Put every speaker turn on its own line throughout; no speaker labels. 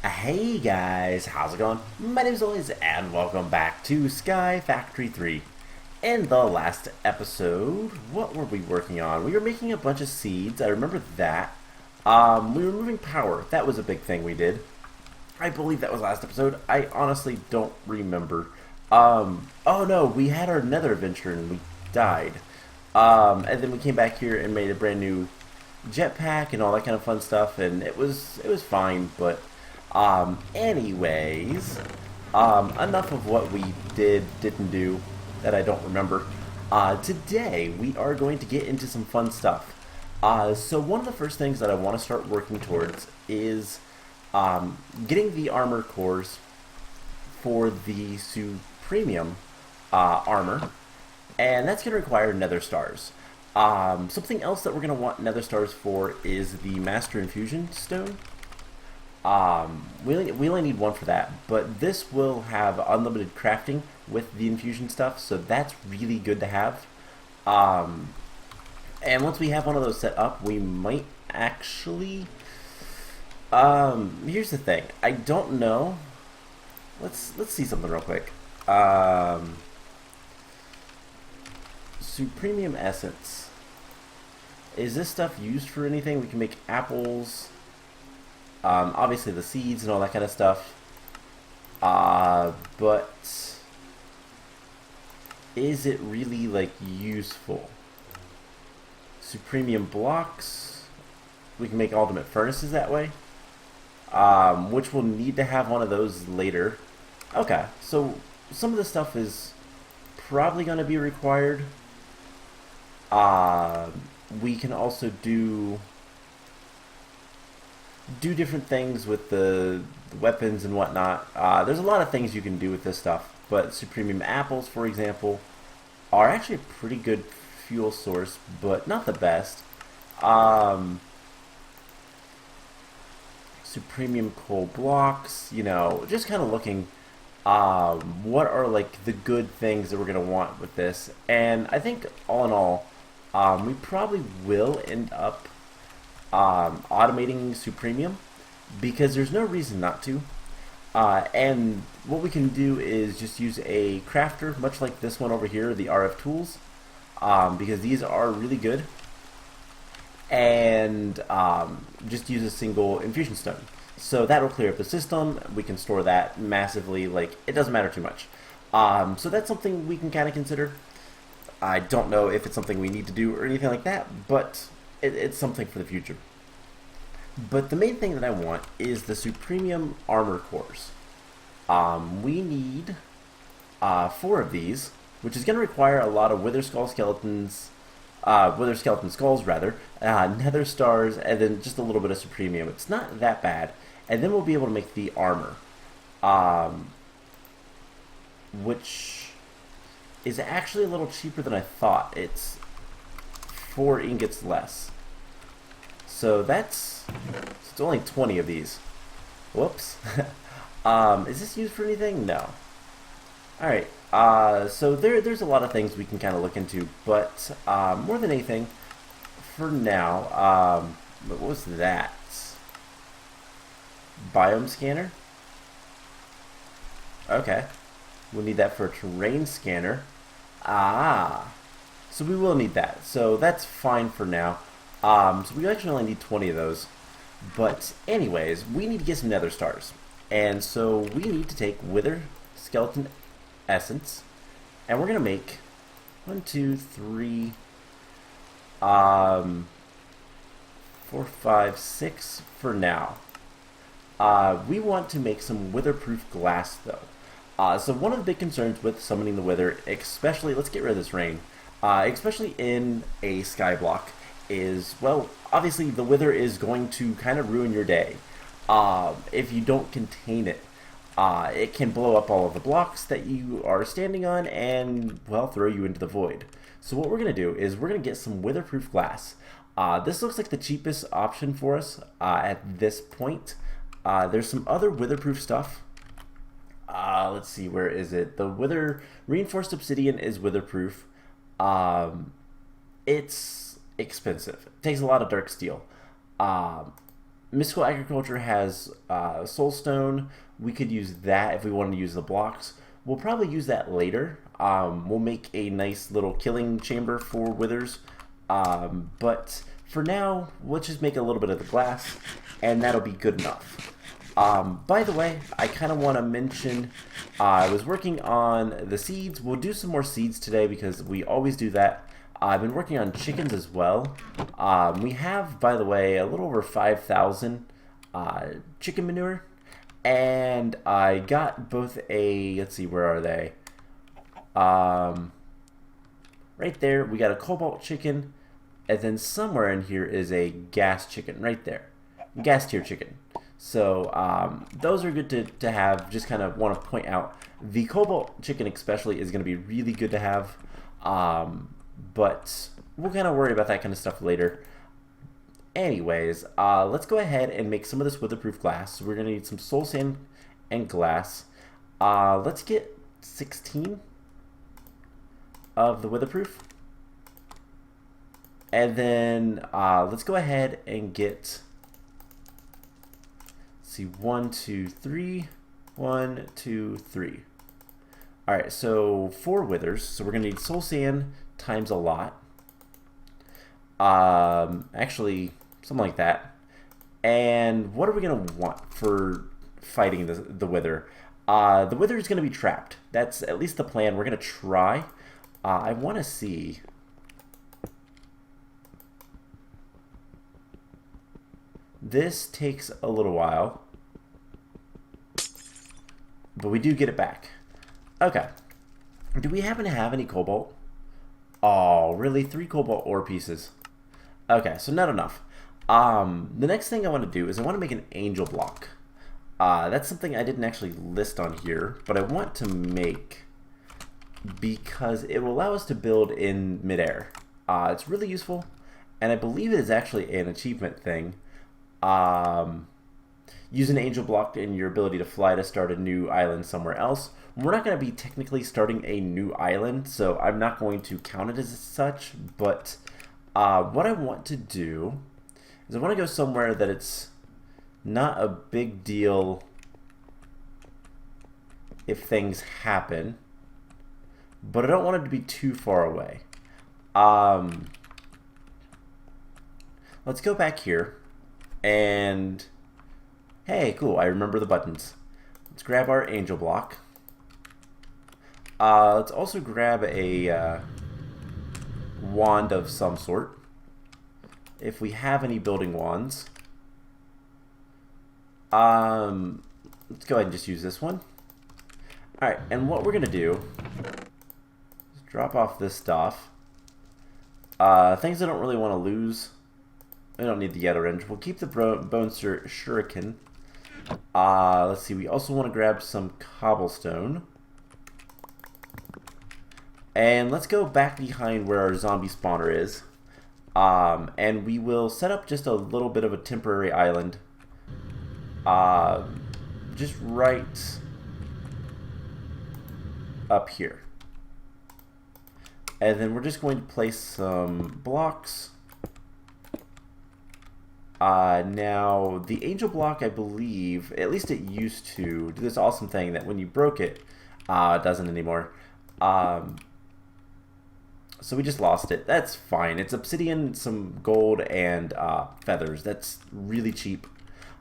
Hey guys, how's it going? My name is always and welcome back to Sky Factory 3. In the last episode, what were we working on? We were making a bunch of seeds, I remember that. We were moving power, that was a big thing we did. I believe that was last episode, I honestly don't remember. Oh no, we had our nether adventure and we died. And then we came back here and made a brand new jetpack and all that kind of fun stuff, and it was fine. But anyways, enough of what we didn't do that I don't remember. Today we are going to get into some fun stuff. So one of the first things that I want to start working towards is getting the armor cores for the Supremium armor, and that's going to require Nether Stars. Something else that we're going to want Nether Stars for is the Master Infusion Stone. We only need one for that, but this will have unlimited crafting with the infusion stuff, so that's really good to have. And once we have one of those set up, we might actually... here's the thing. I don't know. Let's see something real quick. Supremium Essence. Is this stuff used for anything? We can make apples. Obviously the seeds and all that kind of stuff. But is it really like useful? Supremium blocks. We can make ultimate furnaces that way. Which we'll need to have one of those later. Okay, so some of this stuff is probably going to be required. We can also do different things with the weapons and whatnot. There's a lot of things you can do with this stuff, but Supremium apples, for example, are actually a pretty good fuel source, but not the best. Supremium coal blocks, you know, just kind of looking what are like the good things that we're going to want with this. And I think all in all, we probably will end up automating Supremium because there's no reason not to. And what we can do is just use a crafter, much like this one over here, the RF tools, because these are really good. And just use a single infusion stone. So that will clear up the system. We can store that massively. Like, it doesn't matter too much. So that's something we can kind of consider. I don't know if it's something we need to do or anything like that, but it's something for the future. But the main thing that I want is the Supremium armor cores. We need 4 of these, which is going to require a lot of Wither skeleton skulls rather, Nether Stars, and then just a little bit of Supremium. It's not that bad, and then we'll be able to make the armor, which is actually a little cheaper than I thought. It's 4 ingots less, so it's only 20 of these. Whoops. Is this used for anything? No. Alright, so there's a lot of things we can kind of look into, but more than anything, for now, what was that? Biome scanner? Okay. We'll need that for a terrain scanner. So we will need that. So that's fine for now. So we actually only need 20 of those. But anyways, we need to get some Nether Stars. And so we need to take Wither Skeleton Essence, and we're gonna make 1, 2, 3, 4, 5, 6 for now. We want to make some witherproof glass though. So one of the big concerns with summoning the wither, especially, let's get rid of this rain, especially in a skyblock, is, well, obviously the wither is going to kind of ruin your day if you don't contain it. It can blow up all of the blocks that you are standing on and, well, throw you into the void. So what we're going to do is we're going to get some witherproof glass. This looks like the cheapest option for us at this point. There's some other witherproof stuff. Let's see, where is it? The wither reinforced obsidian is witherproof. It's expensive. It takes a lot of dark steel. Mystical Agriculture has Soulstone. We could use that if we wanted to use the blocks. We'll probably use that later. We'll make a nice little killing chamber for withers. But for now, let's just make a little bit of the glass, and that'll be good enough. By the way, I kind of want to mention I was working on the seeds. We'll do some more seeds today because we always do that. I've been working on chickens as well. We have, by the way, a little over 5,000 chicken manure. And I got both a, let's see, where are they? Right there, we got a cobalt chicken. And then somewhere in here is a gas chicken, right there. Gas tier chicken. So those are good to have. Just kind of want to point out the cobalt chicken especially is going to be really good to have. But we'll kind of worry about that kind of stuff later. Anyways, let's go ahead and make some of this weatherproof glass. So we're going to need some soul sand and glass. Let's get 16 of the weatherproof. And then let's go ahead and get, let's see, 1, 2, 3. 1, 2, 3. Alright, so 4 withers. So we're going to need soul sand times a lot. Actually, something like that. And what are we going to want for fighting the wither? The wither is going to be trapped. That's at least the plan. We're going to try. I want to see. This takes a little while, but we do get it back. Okay. Do we happen to have any cobalt? Oh, really? 3 cobalt ore pieces. Okay, so not enough. The next thing I want to do is I want to make an angel block. That's something I didn't actually list on here, but I want to make because it will allow us to build in midair. It's really useful, and I believe it is actually an achievement thing. Use an angel block in your ability to fly to start a new island somewhere else. We're not going to be technically starting a new island, so I'm not going to count it as such, but what I want to do is I want to go somewhere that it's not a big deal if things happen, but I don't want it to be too far away. Let's go back here, and hey, cool, I remember the buttons. Let's grab our angel block. Let's also grab a wand of some sort, if we have any building wands. Let's go ahead and just use this one. Alright, and what we're going to do is drop off this stuff. Things I don't really want to lose. I don't need the yellow wrench. We'll keep the bone shuriken. Let's see, we also want to grab some cobblestone. And let's go back behind where our zombie spawner is. And we will set up just a little bit of a temporary island. Just right up here. And then we're just going to place some blocks. Now, the angel block, I believe, at least it used to do this awesome thing that when you broke it, it doesn't anymore. So we just lost it. That's fine. It's obsidian, some gold, and feathers. That's really cheap.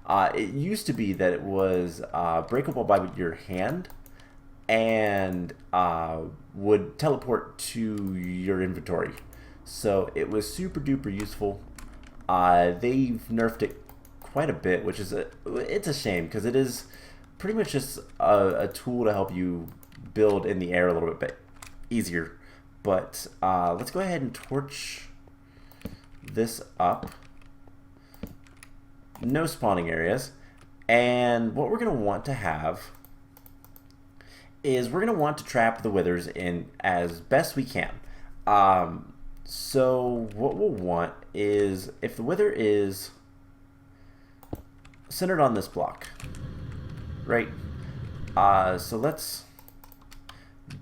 It used to be that it was breakable by your hand and would teleport to your inventory. So it was super duper useful. They've nerfed it quite a bit, which is it's a shame because it is pretty much just a tool to help you build in the air a little bit easier. But let's go ahead and torch this up. No spawning areas. And what we're going to want to have is we're going to want to trap the withers in as best we can. So what we'll want is, if the wither is centered on this block, right? So let's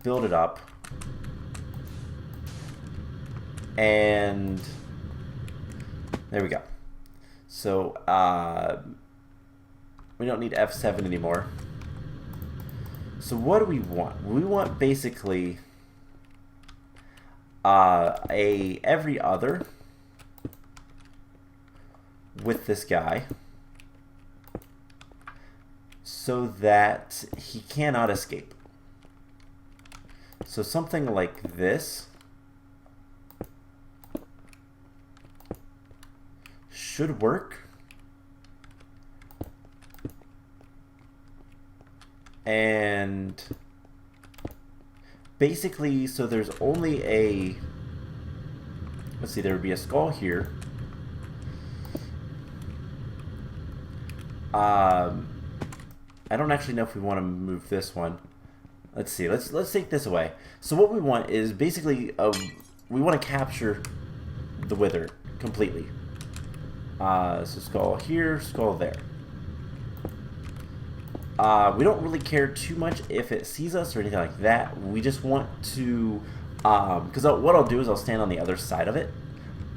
build it up. And there we go. So we don't need F7 anymore. So what do we want? We want basically a every other with this guy, so that he cannot escape. So something like this should work. And basically, so there's only a, let's see, there would be a skull here. I don't actually know if we want to move this one. Let's see. Let's take this away. So what we want is basically we want to capture the wither completely. So skull here, skull there. We don't really care too much if it sees us or anything like that. We just want to, because what I'll do is I'll stand on the other side of it.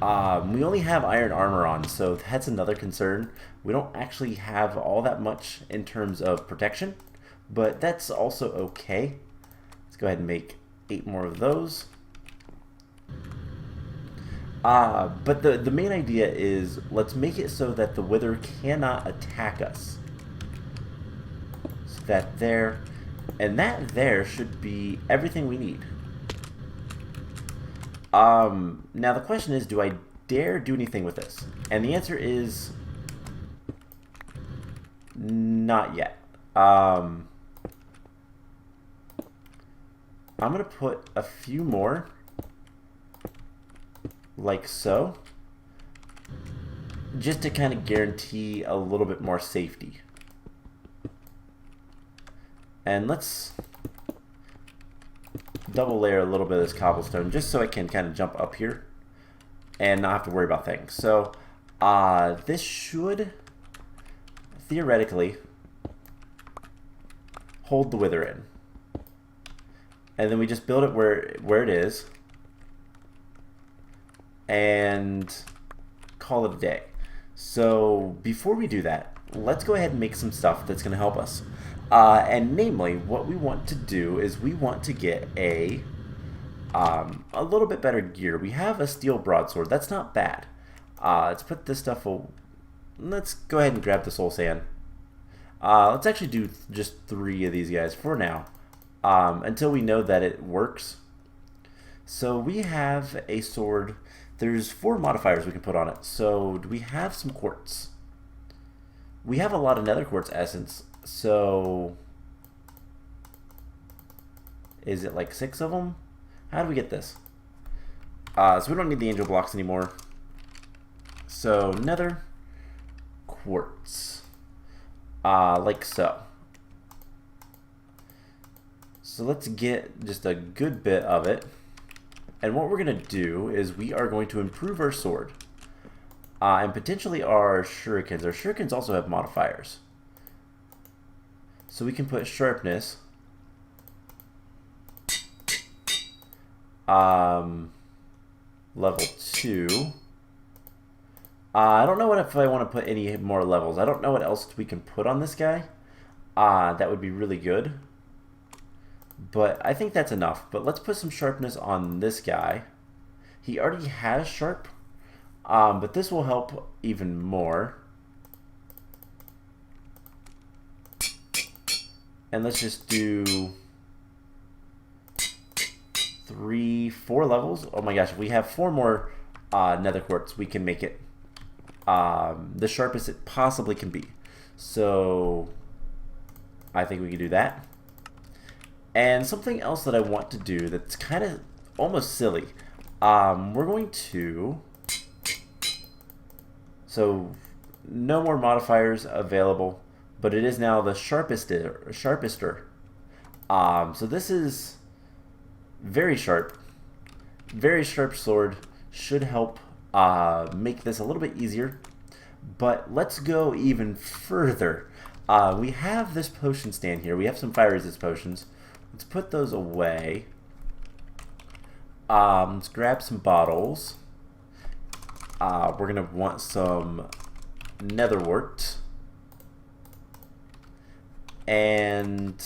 We only have iron armor on, so that's another concern. We don't actually have all that much in terms of protection, but that's also okay. Let's go ahead and make 8 more of those. But the main idea is, let's make it so that the wither cannot attack us. So that there, and that there should be everything we need. Now the question is, do I dare do anything with this? And the answer is not yet. I'm gonna put a few more like so, just to kind of guarantee a little bit more safety. And let's double layer a little bit of this cobblestone just so I can kind of jump up here and not have to worry about things. So this should theoretically hold the wither in, and then we just build it where it is and call it a day. So before we do that, let's go ahead and make some stuff that's going to help us. And namely, what we want to do is we want to get a little bit better gear. We have a steel broadsword. That's not bad. Let's put this stuff. Let's go ahead and grab the soul sand. Let's actually do just 3 of these guys for now, until we know that it works. So we have a sword. There's 4 modifiers we can put on it. So do we have some quartz? We have a lot of nether quartz essence. So is it like 6 of them? How do we get this? So we don't need the angel blocks anymore. So nether quartz, like so. So let's get just a good bit of it. And what we're going to do is we are going to improve our sword. And potentially our shurikens. Our shurikens also have modifiers. So we can put sharpness. Level 2. I don't know if I want to put any more levels. I don't know what else we can put on this guy. That would be really good. But I think that's enough. But let's put some sharpness on this guy. He already has sharp. But this will help even more. And let's just do 3, 4 levels. Oh my gosh, if we have 4 more nether quartz, we can make it the sharpest it possibly can be. So I think we can do that. And something else that I want to do that's kind of almost silly. We're going to... So no more modifiers available, but it is now the sharpester. So this is very sharp. Very sharp sword. Should help make this a little bit easier. But let's go even further. We have this potion stand here. We have some fire resist potions. Let's put those away. Let's grab some bottles. We're going to want some nether wart. And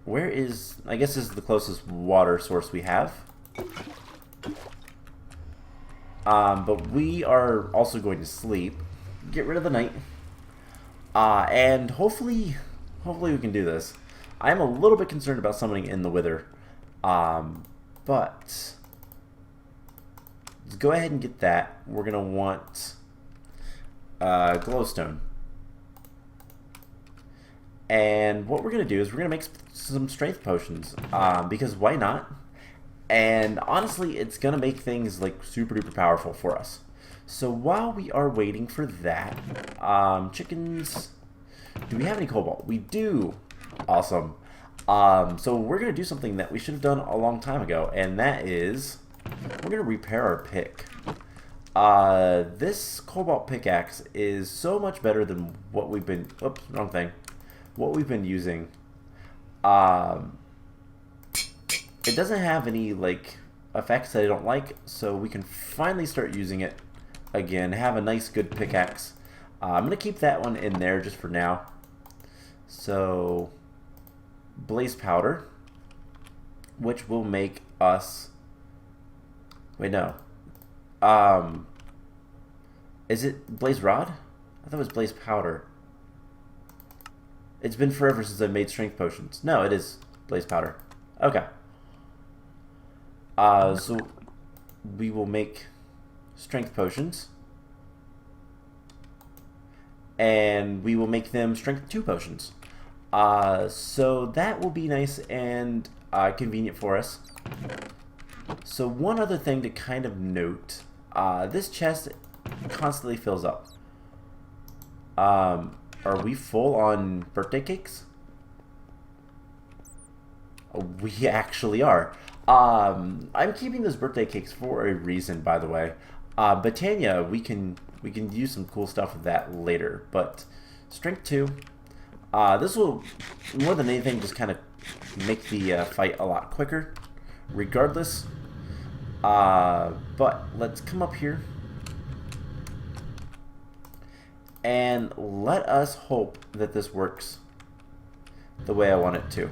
where is, I guess this is the closest water source we have. But we are also going to sleep, get rid of the night, and hopefully we can do this. I'm a little bit concerned about summoning in the wither, but let's go ahead and get that. We're gonna want glowstone, and what we're gonna do is we're gonna make some strength potions, because why not? And honestly, it's gonna make things like super duper powerful for us. So while we are waiting for that, chickens, do we have any cobalt? We do. Awesome. So we're gonna do something that we should have done a long time ago, and that is we're gonna repair our pick. This cobalt pickaxe is so much better than what we've been. Oops, wrong thing. What we've been using. It doesn't have any like effects that I don't like, so we can finally start using it again. Have a nice good pickaxe. I'm gonna keep that one in there just for now. So blaze powder, which will make us. Wait, no. Is it blaze rod? I thought it was blaze powder. It's been forever since I made strength potions. No, it is blaze powder. Okay. So we will make strength potions, and we will make them strength 2 potions. So that will be nice and convenient for us. So one other thing to kind of note, this chest constantly fills up. Are we full on birthday cakes? We actually are. I'm keeping those birthday cakes for a reason, by the way. Botania, we can use some cool stuff with that later. But strength 2, this will more than anything just kind of make the fight a lot quicker, regardless. But let's come up here and let us hope that this works the way I want it to.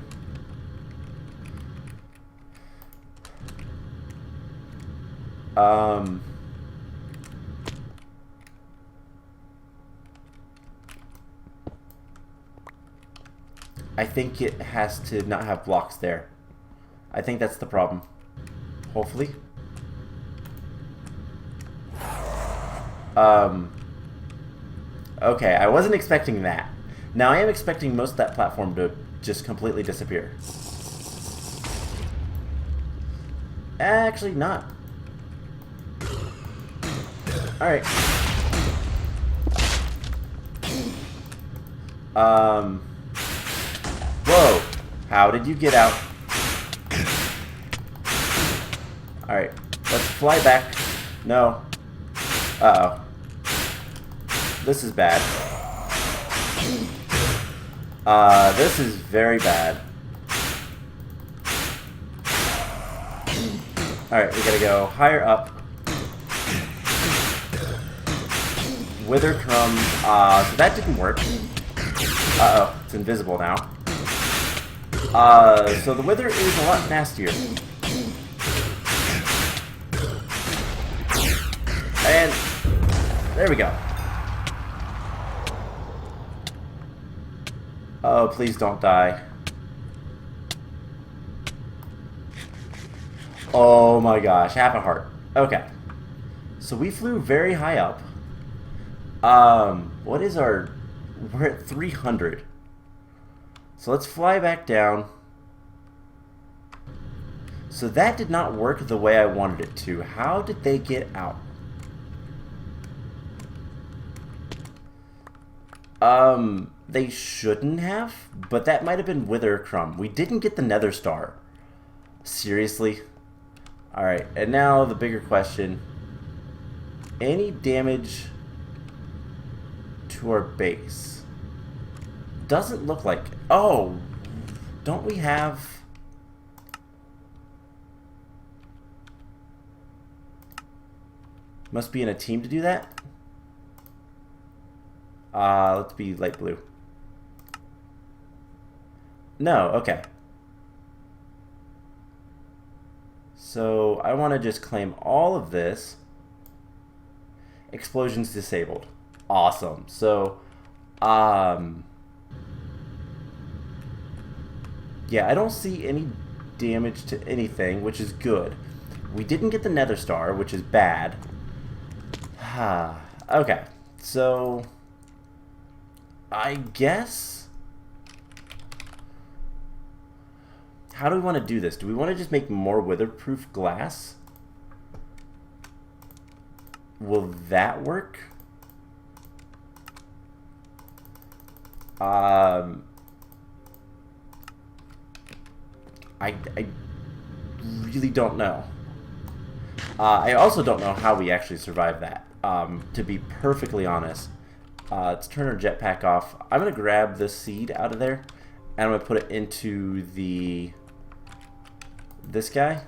I think it has to not have blocks there. I think that's the problem. Hopefully. Okay, I wasn't expecting that. Now I am expecting most of that platform to just completely disappear. Actually, not. Alright. Whoa. How did you get out? Alright. Let's fly back. No. Uh-oh. This is bad. This is very bad. Alright, we gotta go higher up. Wither crumbs. So that didn't work. Uh-oh, it's invisible now. So the wither is a lot nastier. And there we go. Oh, please don't die. Oh my gosh, half a heart. Okay. So we flew very high up. What is our... We're at 300. So let's fly back down. So that did not work the way I wanted it to. How did they get out? They shouldn't have, but that might have been Wither Crumb. We didn't get the Nether Star. Seriously? Alright, and now the bigger question. Any damage to our base? Doesn't look like... Oh! Don't we have... Must be in a team to do that? Let's be light blue. No, okay. So I want to just claim all of this. Explosions disabled. Awesome. So, yeah, I don't see any damage to anything, which is good. We didn't get the Nether Star, which is bad. Okay, so I guess, how do we want to do this? Do we want to just make more weatherproof glass? Will that work? I really don't know. I also don't know how we actually survive that, to be perfectly honest. Let's turn our jetpack off. I'm going to grab this seed out of there, and I'm going to put it into this guy,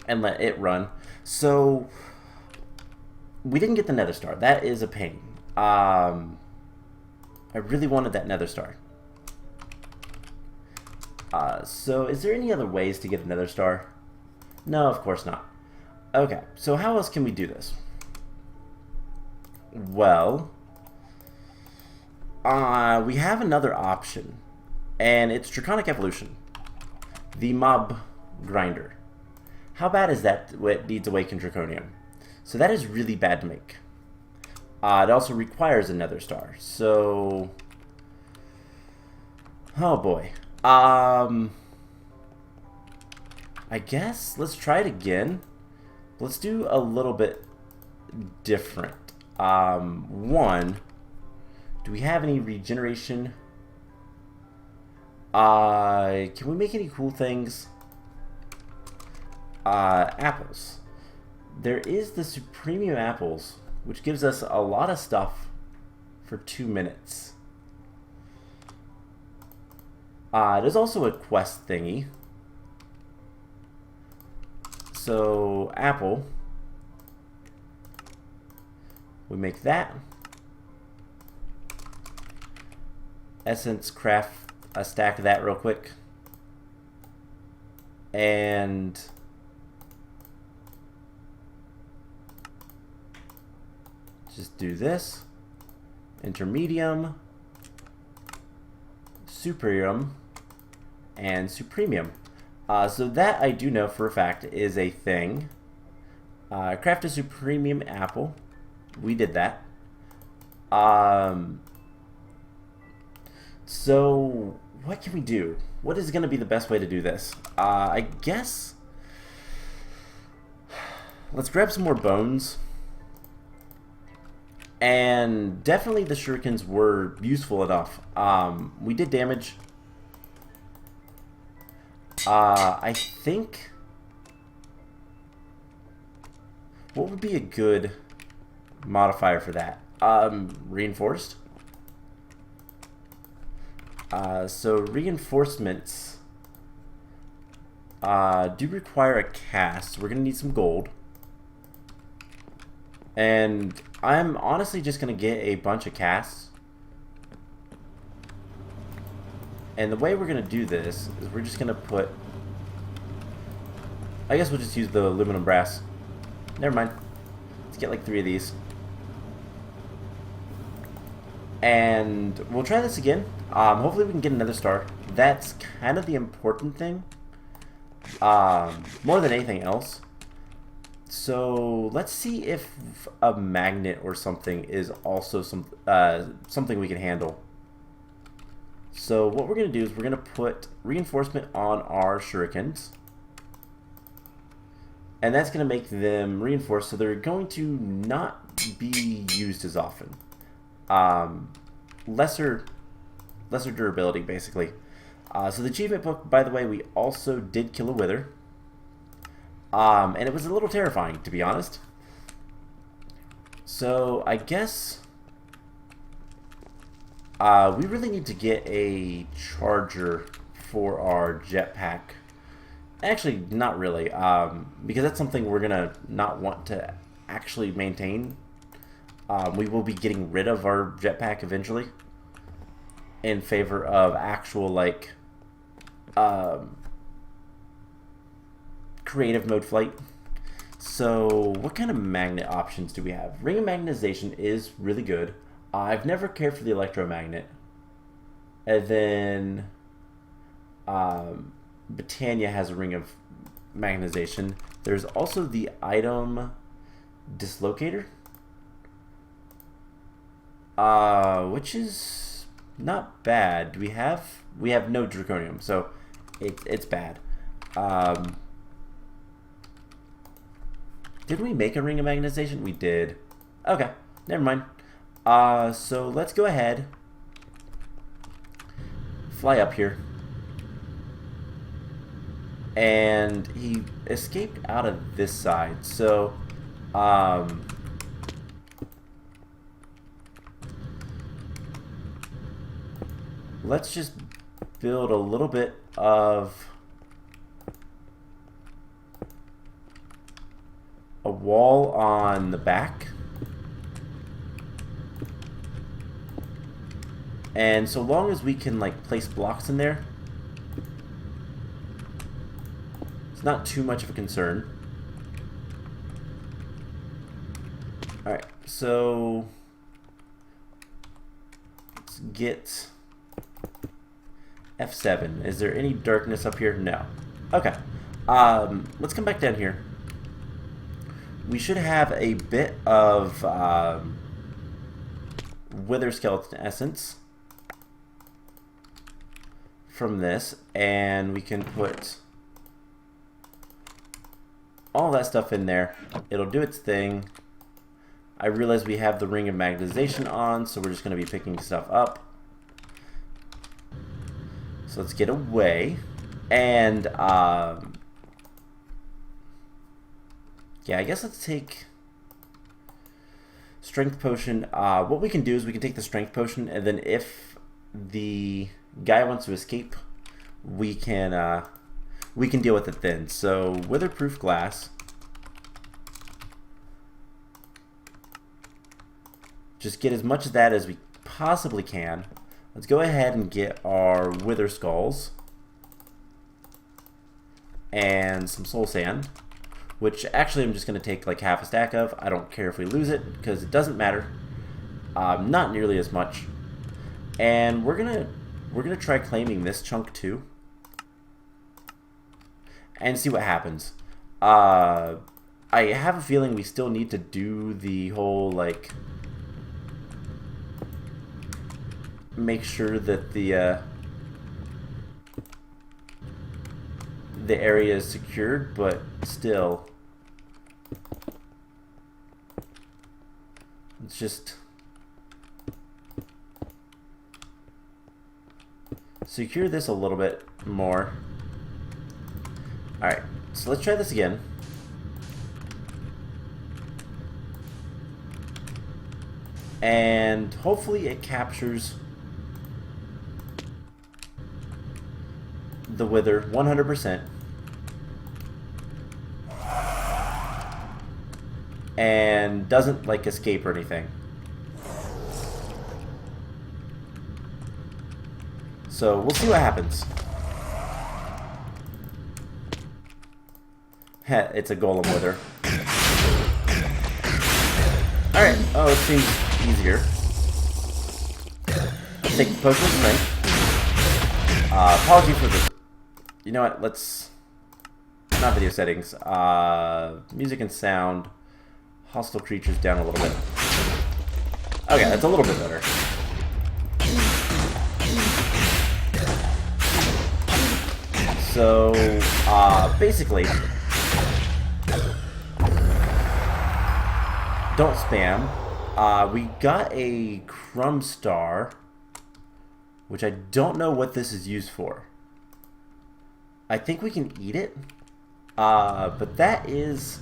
and let it run. So, we didn't get the Nether Star. That is a pain. I really wanted that Nether Star. So is there any other ways to get a Nether Star? No, of course not. Okay, so how else can we do this? Well, we have another option, and it's Draconic Evolution. The mob grinder. How bad is that? What needs Awakened Draconium? So that is really bad to make. It also requires a Nether Star. So, oh boy. I guess let's try it again. Let's do a little bit different. One, do we have any regeneration? Can we make any cool things? Apples. There is the Supremium apples, which gives us a lot of stuff for 2 minutes. There's also a quest thingy. So, apple. We make that. Essence, craft a stack of that real quick. And just do this. Intermedium, Superium, and Supremium. So that I do know for a fact is a thing. Craft a Supremium apple. We did that. So what can we do? What is going to be the best way to do this? I guess let's grab some more bones. And definitely the shurikens were useful enough. We did damage. I think, what would be a good modifier for that? Reinforced. So reinforcements do require a cast. We're gonna need some gold. And I'm honestly just going to get a bunch of casts. And the way we're going to do this is we're just going to put... I guess we'll just use the aluminum brass. Never mind. Let's get like 3 of these. And we'll try this again. Hopefully we can get another star. That's kind of the important thing. More than anything else. So let's see if a magnet or something is also something we can handle. So what we're going to do is we're going to put reinforcement on our shurikens. And that's going to make them reinforced, so they're going to not be used as often. Lesser durability, basically. So the achievement book, by the way, we also did kill a wither. And it was a little terrifying, to be honest. So, I guess we really need to get a charger for our jetpack. Actually, not really, because that's something we're going to not want to actually maintain. We will be getting rid of our jetpack eventually in favor of actual, like, creative mode flight. So what kind of magnet options do we have? Ring of magnetization is really good. I've never cared for the electromagnet. And then Britannia has a ring of magnetization. There's also the item dislocator, which is not bad. We have no draconium, so it's bad. Did we make a ring of magnetization? We did. Okay, never mind. So let's go ahead, fly up here. And he escaped out of this side, so let's just build a little bit of a wall on the back. And so long as we can, like, place blocks in there, it's not too much of a concern. Alright, so let's get F7. Is there any darkness up here? No. Okay. Let's come back down here. We should have a bit of wither skeleton essence from this, and we can put all that stuff in there. It'll do its thing. I realize we have the ring of magnetization on, so we're just going to be picking stuff up. So let's get away. And yeah, I guess let's take strength potion. What we can do is we can take the strength potion, and then if the guy wants to escape, we can deal with it then. So witherproof glass. Just get as much of that as we possibly can. Let's go ahead and get our wither skulls and some soul sand, which actually I'm just going to take like half a stack of. I don't care if we lose it because it doesn't matter. Not nearly as much. And we're gonna try claiming this chunk too, and see what happens. I have a feeling we still need to do the whole, like, make sure that the area is secured, but still, it's just secure this a little bit more. Alright, so let's try this again. And hopefully it captures the wither 100%. And doesn't, like, escape or anything. So we'll see what happens. Heh, it's a golem wither. Alright, oh, it seems easier. Let's take the potion of strength. Apology for the... You know what, let's... Not video settings. Music and sound. Hostile creatures down a little bit. Okay, that's a little bit better. So, basically, don't spam. We got a crumb star, which I don't know what this is used for. I think we can eat it, but that is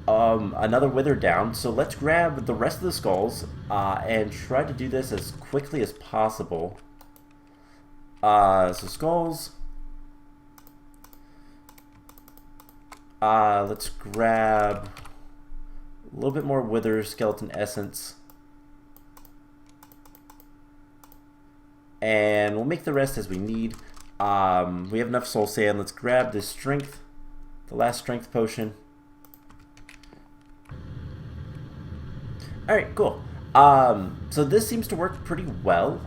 another wither down. So let's grab the rest of the skulls and try to do this as quickly as possible. So skulls. Let's grab A little bit more wither skeleton essence. And we'll make the rest as we need. We have enough soul sand. Let's grab this strength, the last strength potion. Alright, cool. So this seems to work pretty well.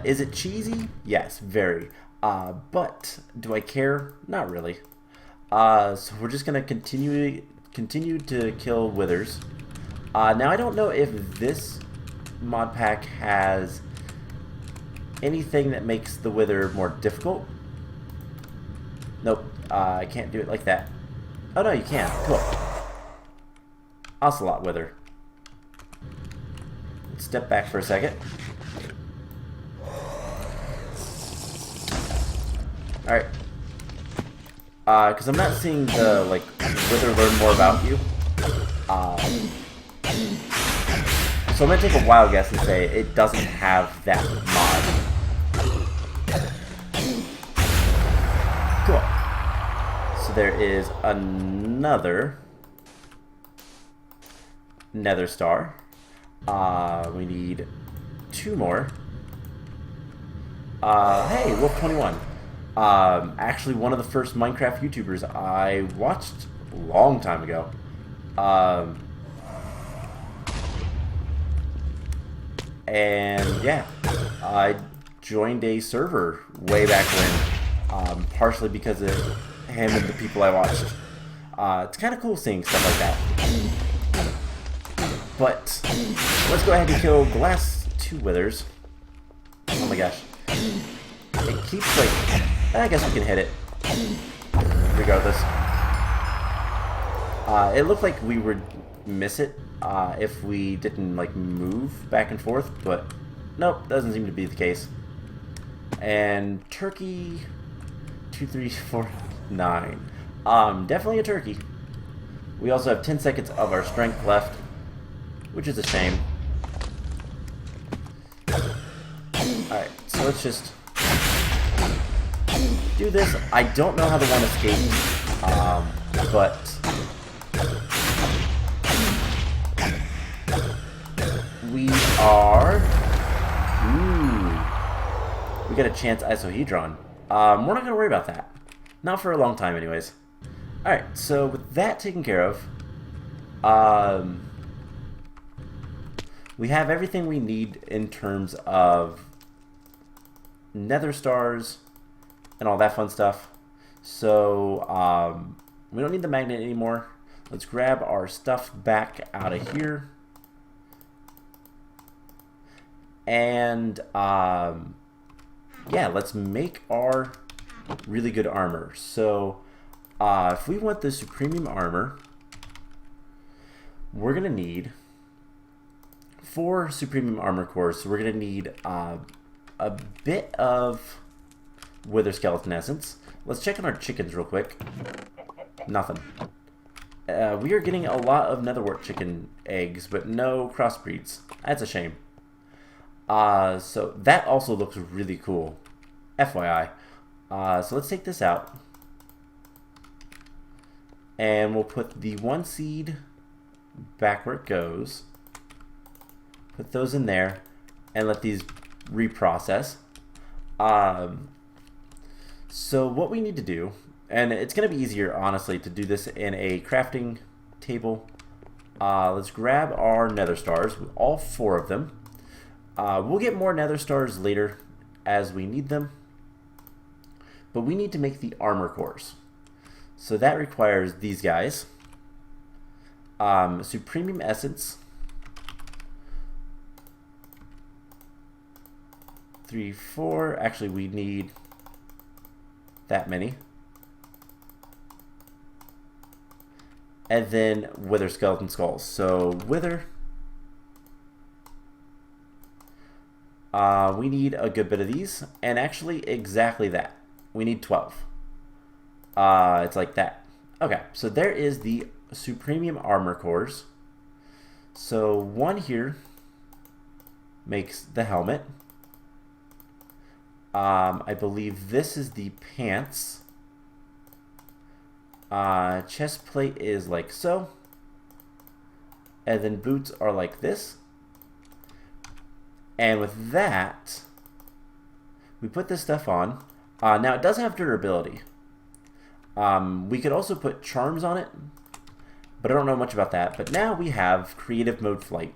Is it cheesy? Yes, very. But do I care? Not really. So we're just gonna continue to kill withers. Now I don't know if this mod pack has anything that makes the wither more difficult. Nope, I can't do it like that. Oh no, you can. Cool. Ocelot wither. Let's step back for a second. Alright. Because I'm not seeing the, like, wither learn more about you. So I'm going to take a wild guess and say it doesn't have that mod. Cool. So there is another Nether Star. We need 2 more. Hey, Wolf 21. Actually one of the first Minecraft YouTubers I watched a long time ago. And yeah, I joined a server way back when, partially because of him and the people I watched. It's kind of cool seeing stuff like that. But let's go ahead and kill the last 2 withers. Oh my gosh. It keeps like... I guess we can hit it. Regardless. It looked like we would miss it if we didn't like move back and forth, but nope, doesn't seem to be the case. And turkey 2, 3, 4, 9. Definitely a turkey. We also have 10 seconds of our strength left, which is a shame. Alright, so let's just do this. I don't know how the one escaped, but we are... Ooh. We got a chance isohedron. We're not going to worry about that. Not for a long time anyways. Alright, so with that taken care of, we have everything we need in terms of Nether Stars and all that fun stuff. So we don't need the magnet anymore. Let's grab our stuff back out of here. And yeah, let's make our really good armor. So if we want the Supremium armor, we're gonna need 4 Supremium armor cores. So we're gonna need a bit of wither skeleton essence. Let's check on our chickens real quick. Nothing. We are getting a lot of netherwort chicken eggs, but no crossbreeds. That's a shame. So that also looks really cool. FYI. So let's take this out. And we'll put the 1 seed back where it goes. Put those in there. And let these reprocess. So what we need to do, and it's going to be easier, honestly, to do this in a crafting table. Let's grab our Nether Stars, all 4 of them. We'll get more Nether Stars later as we need them. But we need to make the armor cores. So that requires these guys. Supremium Essence. 3, 4. Actually, we need that many. And then wither skeleton skulls. So wither. We need a good bit of these. And actually exactly that. We need 12. It's like that. Okay, so there is the Supremium armor cores. So 1 here makes the helmet. I believe this is the pants. Chest plate is like so. and then boots are like this. And with that, we put this stuff on. Now it does have durability. We could also put charms on it, but I don't know much about that. But now we have creative mode flight,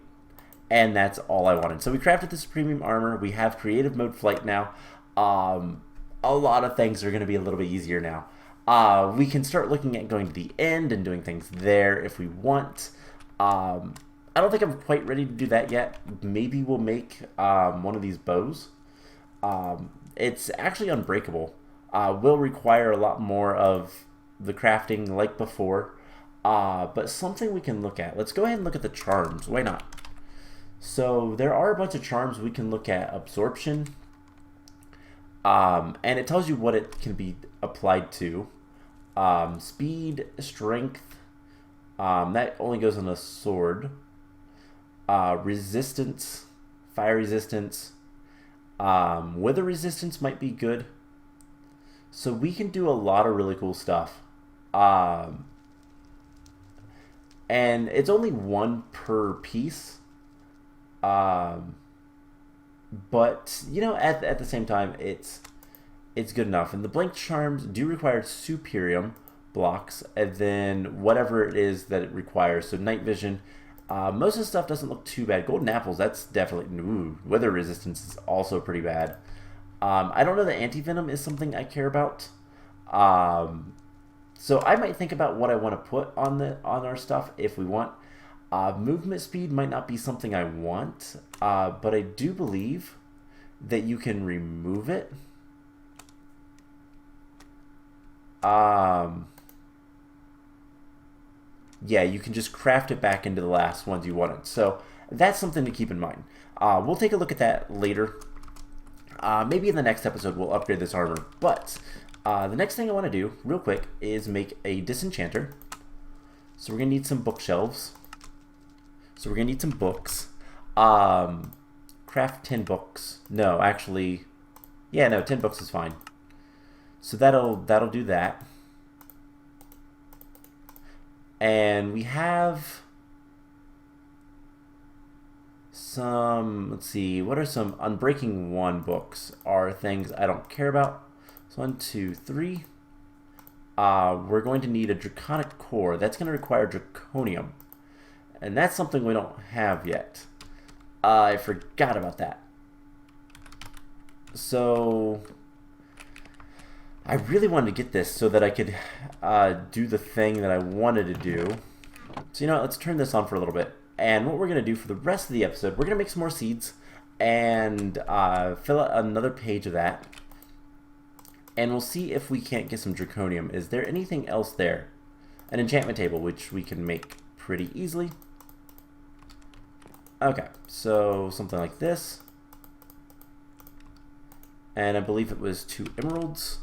and that's all I wanted. So we crafted this premium armor. We have creative mode flight now. A lot of things are going to be a little bit easier now. We can start looking at going to the end and doing things there if we want. I don't think I'm quite ready to do that yet. Maybe we'll make one of these bows. It's actually unbreakable. Will require a lot more of the crafting like before, but something we can look at. Let's go ahead and look at the charms. Why not? So there are a bunch of charms we can look at. Absorption, and it tells you what it can be applied to. Speed, strength, that only goes on a sword. Resistance, fire resistance, wither resistance might be good. So we can do a lot of really cool stuff. And it's only one per piece. But you know, at the same time, it's good enough. And the blank charms do require Supremium blocks, and then whatever it is that it requires. So night vision. Most of the stuff doesn't look too bad. Golden apples, that's definitely... Ooh, weather resistance is also pretty bad. I don't know that anti-venom is something I care about. So I might think about what I want to put on our stuff if we want. Movement speed might not be something I want, but I do believe that you can remove it. Yeah, you can just craft it back into the last ones you wanted. So that's something to keep in mind. We'll take a look at that later. Maybe in the next episode we'll upgrade this armor. But the next thing I want to do, real quick, is make a disenchanter. So we're going to need some bookshelves. So we're going to need some books. Craft 10 books. No, actually... Yeah, no, 10 books is fine. So that'll do that. And we have some, let's see, what are some Unbreaking 1 books are things I don't care about. So 1, 2, 3. We're going to need a Draconic Core. That's going to require Draconium. And that's something we don't have yet. I forgot about that. So I really wanted to get this so that I could do the thing that I wanted to do. So you know what, let's turn this on for a little bit. And what we're going to do for the rest of the episode, we're going to make some more seeds and fill out another page of that. And we'll see if we can't get some Draconium. Is there anything else there? An enchantment table, which we can make pretty easily. Okay, so something like this. And I believe it was 2 emeralds.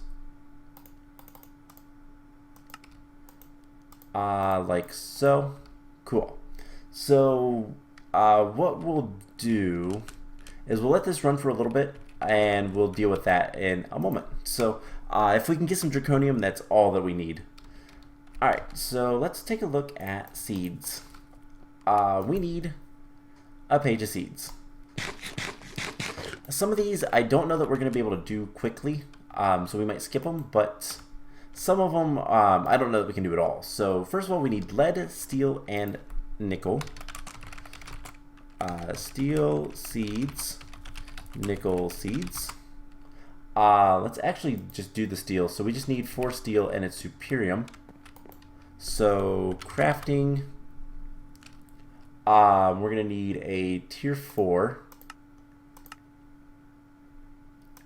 Like so. Cool. So what we'll do is we'll let this run for a little bit and we'll deal with that in a moment. So if we can get some Draconium, that's all that we need. Alright, so let's take a look at seeds. We need a page of seeds. Some of these I don't know that we're going to be able to do quickly, so we might skip them, but some of them I don't know that we can do at all. So first of all, we need lead, steel, and nickel. Steel seeds, nickel seeds. Let's actually just do the steel. So we just need 4 steel and it's Supremium. So crafting, we're going to need a tier 4.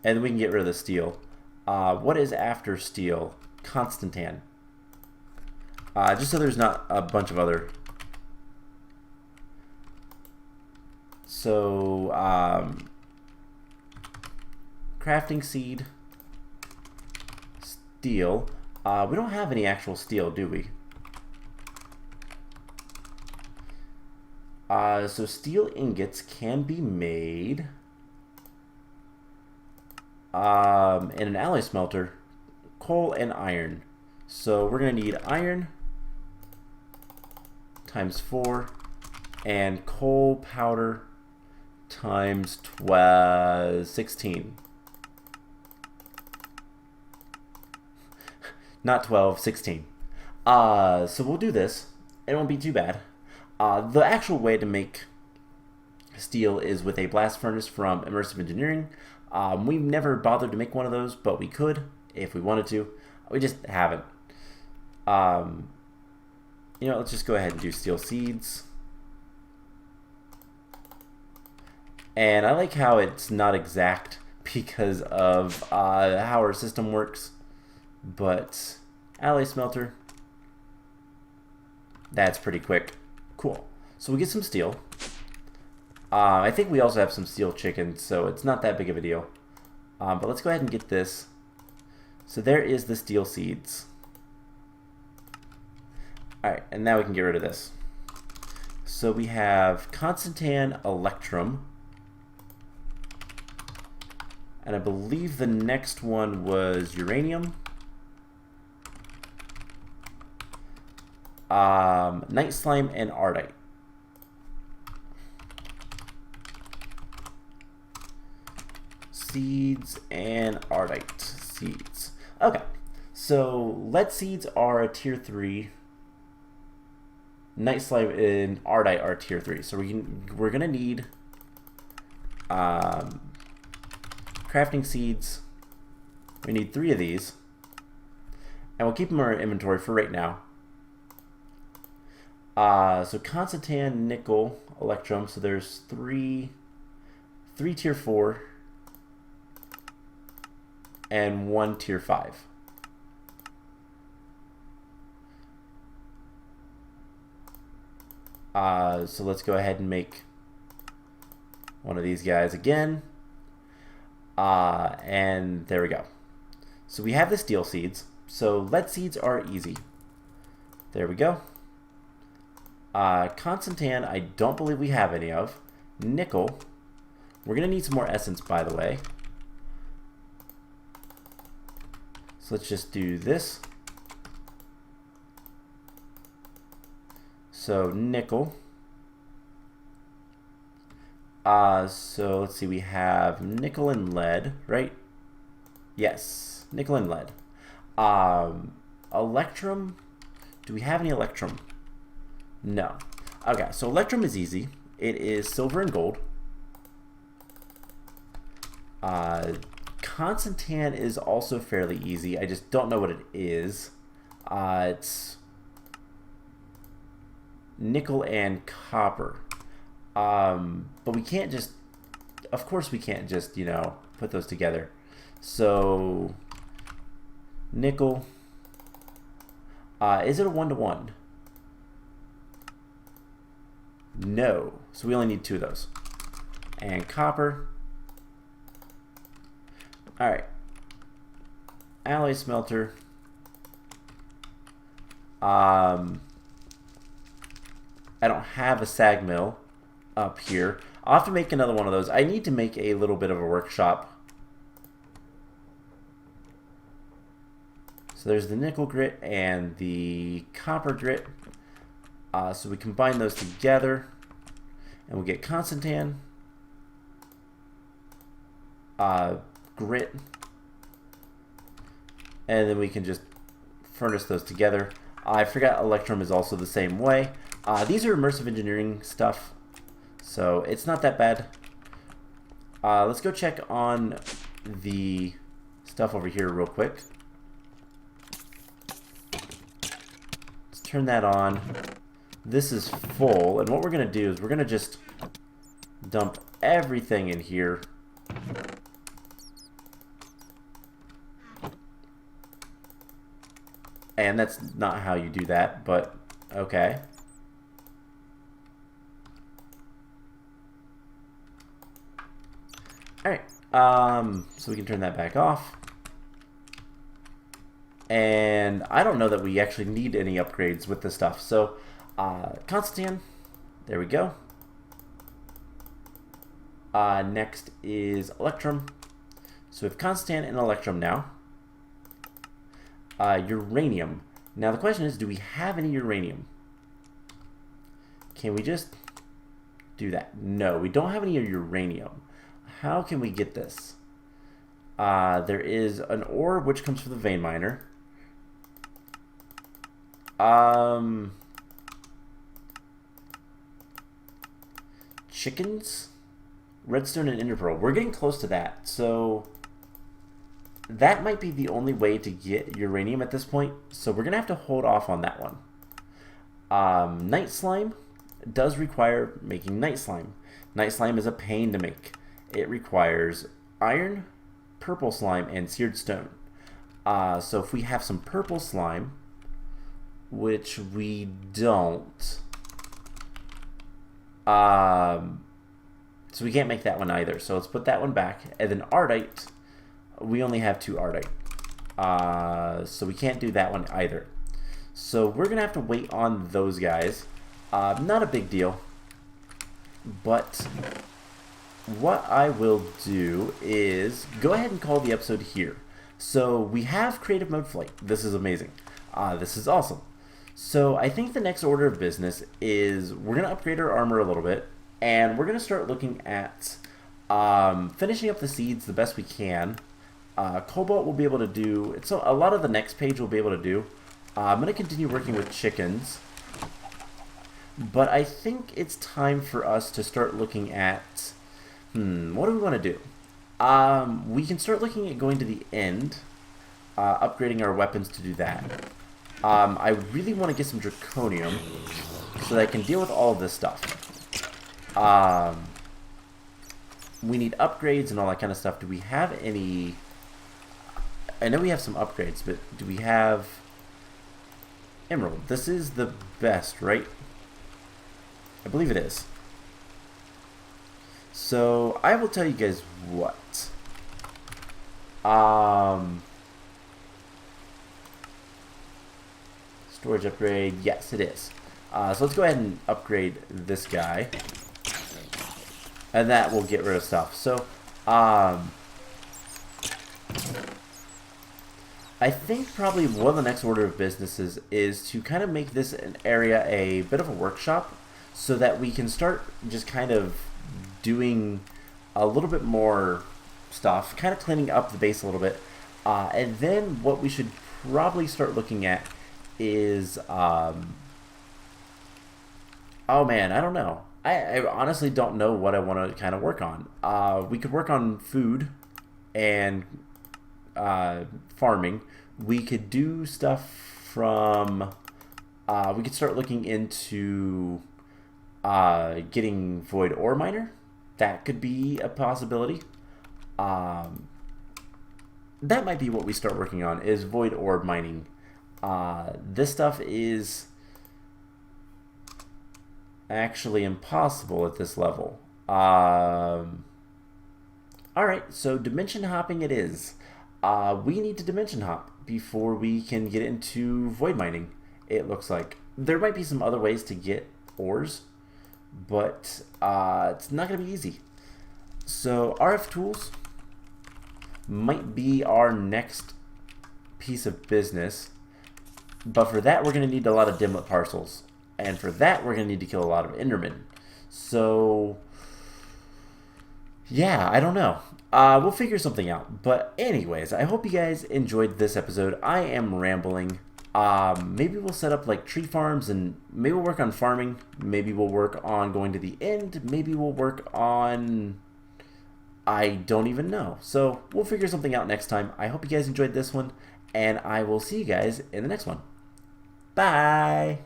And then we can get rid of the steel. What is after steel? Constantan. Just so there's not a bunch of other. So, crafting seed, steel. We don't have any actual steel, do we? So steel ingots can be made in an alloy smelter, coal and iron. So we're going to need iron times 4 and coal powder times 16. Not 12, 16. So we'll do this. It won't be too bad. The actual way to make steel is with a blast furnace from Immersive Engineering. We've never bothered to make one of those, but we could if we wanted to. We just haven't. Let's just go ahead and do steel seeds. And I like how it's not exact because of how our system works. But alloy smelter, that's pretty quick. Cool. So we get some steel. I think we also have some steel chicken, so it's not that big of a deal. But let's go ahead and get this. So there is the steel seeds. Alright, and now we can get rid of this. So we have Constantan Electrum. And I believe the next one was uranium. Night slime and ardite. Seeds and ardite. Seeds. Okay, so lead seeds are a tier 3. Night slime and ardite are tier 3. So we're gonna need crafting seeds. We need 3 of these, and we'll keep them in our inventory for right now. So Constantan, nickel, electrum. So there's 3 tier 4 and 1 tier 5. So let's go ahead and make one of these guys again. And there we go. So we have the steel seeds. So lead seeds are easy. There we go. Constantan, I don't believe we have any of. Nickel. We're going to need some more essence, by the way. So let's just do this. So nickel. So let's see, we have nickel and lead, right? Yes, nickel and lead. Electrum. Do we have any electrum? No. Okay, so electrum is easy. It is silver and gold. Constantan is also fairly easy. I just don't know what it is. It's nickel and copper. But we can't just, of course we can't just, put those together. So, nickel, is it a 1-to-1? No, so we only need 2 of those. And copper. Alright. Alloy smelter. I don't have a sag mill up here. I'll have to make another one of those. I need to make a little bit of a workshop. So there's the nickel grit and the copper grit. So we combine those together and we'll get Constantan, grit, and then we can just furnace those together. I forgot electrum is also the same way. These are immersive engineering stuff, so it's not that bad. Let's go check on the stuff over here real quick. Let's turn that on. This is full, and what we're going to do is we're going to just dump everything in here. And that's not how you do that, but okay. Alright, so we can turn that back off. And I don't know that we actually need any upgrades with this stuff. So, Constantan, there we go. Next is electrum. So we have Constantan and electrum now. Uranium. Now the question is, do we have any uranium? Can we just do that? No, we don't have any uranium. How can we get this? There is an ore which comes from the vein miner. Chickens, redstone, and ender pearl. We're getting close to that, so that might be the only way to get uranium at this point. So we're gonna have to hold off on that one. Night slime does require making night slime. Night slime is a pain to make. It requires iron, purple slime, and seared stone. So if we have some purple slime, which we don't, so we can't make that one either. So let's put that one back. And then ardite, we only have 2 ardite. So we can't do that one either. So we're going to have to wait on those guys. Not a big deal. But what I will do is go ahead and call the episode here. So we have creative mode flight. This is amazing. This is awesome. So I think the next order of business is we're going to upgrade our armor a little bit. And we're going to start looking at finishing up the seeds the best we can. Cobalt will be able to do, so a lot of the next page we'll be able to do. I'm going to continue working with chickens. But I think it's time for us to start looking at, what do we want to do? We can start looking at going to the end, upgrading our weapons to do that. I really want to get some draconium so that I can deal with all of this stuff. We need upgrades and all that kind of stuff. Do we have any? I know we have some upgrades, but do we have emerald? This is the best, right? I believe it is. So I will tell you guys what. Storage upgrade. Yes, it is. So let's go ahead and upgrade this guy. And that will get rid of stuff. So, I think probably one of the next order of businesses is to kind of make this an area a bit of a workshop so that we can start just kind of doing a little bit more stuff, kind of cleaning up the base a little bit. And then what we should probably start looking at is, oh man, I don't know. I honestly don't know what I want to kind of work on. We could work on food and farming. We could do stuff from... we could start looking into getting void ore miner. That could be a possibility. That might be what we start working on, is void ore mining. This stuff is actually impossible at this level. Alright, so dimension hopping it is. We need to dimension hop before we can get into void mining, it looks like. There might be some other ways to get ores, but it's not going to be easy. So RF tools might be our next piece of business, but for that we're going to need a lot of dimlet parcels. And for that, we're going to need to kill a lot of Endermen. So, yeah, I don't know. We'll figure something out. But anyways, I hope you guys enjoyed this episode. I am rambling. Maybe we'll set up like tree farms and maybe we'll work on farming. Maybe we'll work on going to the end. Maybe we'll work on... I don't even know. So, we'll figure something out next time. I hope you guys enjoyed this one. And I will see you guys in the next one. Bye!